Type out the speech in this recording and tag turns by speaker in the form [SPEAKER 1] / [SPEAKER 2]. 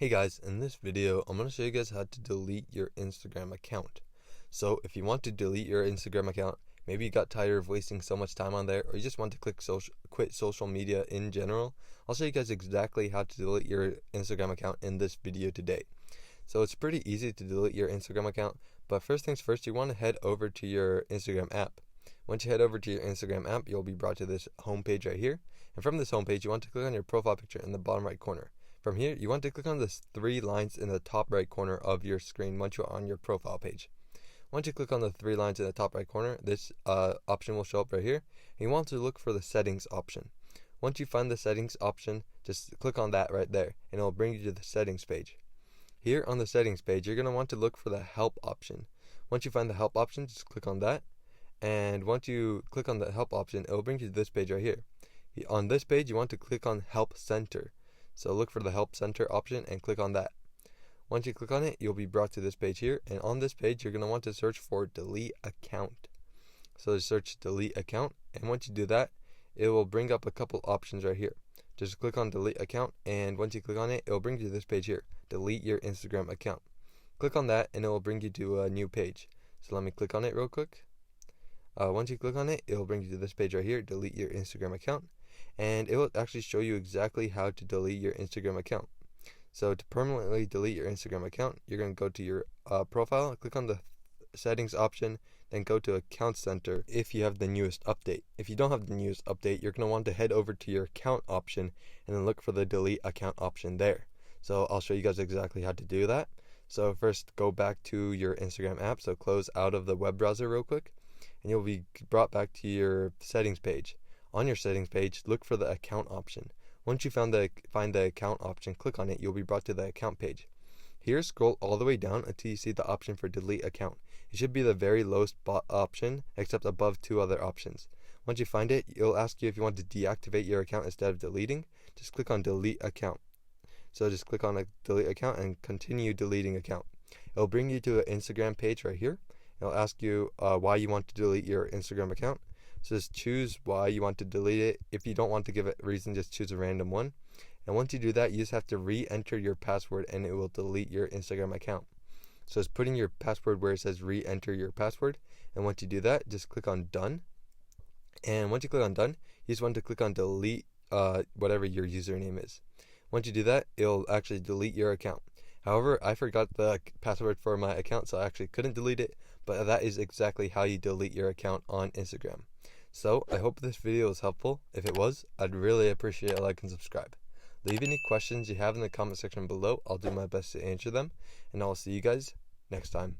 [SPEAKER 1] Hey guys, in this video, I'm going to show you guys how to delete your Instagram account. So if you want to delete your Instagram account, maybe you got tired of wasting so much time on there, or you just want to quit social media in general, I'll show you guys exactly how to delete your Instagram account in this video today. So it's pretty easy to delete your Instagram account, but first things first, you want to head over to your Instagram app. Once you head over to your Instagram app, you'll be brought to this home page right here. And from this home page, you want to click on your profile picture in the bottom right corner. From here, you want to click on the three lines in the top right corner of your screen once you're on your profile page. Once you click on the three lines in the top right corner, this option will show up right here. And you want to look for the settings option. Once you find the settings option, just click on that right there, and it will bring you to the settings page. Here on the settings page, you're going to want to look for the help option. Once you find the help option, just click on that. And once you click on the help option, it will bring you to this page right here. On this page, you want to click on Help Center. So look for the Help Center option and click on that. Once you click on it, you'll be brought to this page here. And on this page, you're going to want to search for Delete Account. So search Delete Account. And once you do that, it will bring up a couple options right here. Just click on Delete Account. And once you click on it, it will bring you to this page here. Delete your Instagram account. Click on that and it will bring you to a new page. So let me click on it real quick. Once you click on it, it will bring you to this page right here. Delete your Instagram account. And it will actually show you exactly how to delete your Instagram account. So to permanently delete your Instagram account, you're going to go to your profile, click on the settings option, then go to Account Center if you have the newest update. If you don't have the newest update, you're going to want to head over to your account option and then look for the delete account option there. So I'll show you guys exactly how to do that. So first, go back to your Instagram app. So close out of the web browser real quick, and you'll be brought back to your settings page. On your settings page, look for the account option. Once you find the account option, click on it, you'll be brought to the account page. Here, scroll all the way down until you see the option for delete account. It should be the very lowest option, except above two other options. Once you find it, it'll ask you if you want to deactivate your account instead of deleting. Just click on delete account. So just click on a delete account and continue deleting account. It'll bring you to an Instagram page right here. It'll ask you why you want to delete your Instagram account. So just choose why you want to delete it. If you don't want to give it a reason, just choose a random one. And once you do that, you just have to re-enter your password and it will delete your Instagram account. So it's putting your password where it says re-enter your password. And once you do that, just click on done. And once you click on done, you just want to click on delete whatever your username is. Once you do that, it'll actually delete your account. However, I forgot the password for my account, so I actually couldn't delete it. But that is exactly how you delete your account on Instagram. So, I hope this video was helpful. If it was, I'd really appreciate a like and subscribe. Leave any questions you have in the comment section below. I'll do my best to answer them. And I'll see you guys next time.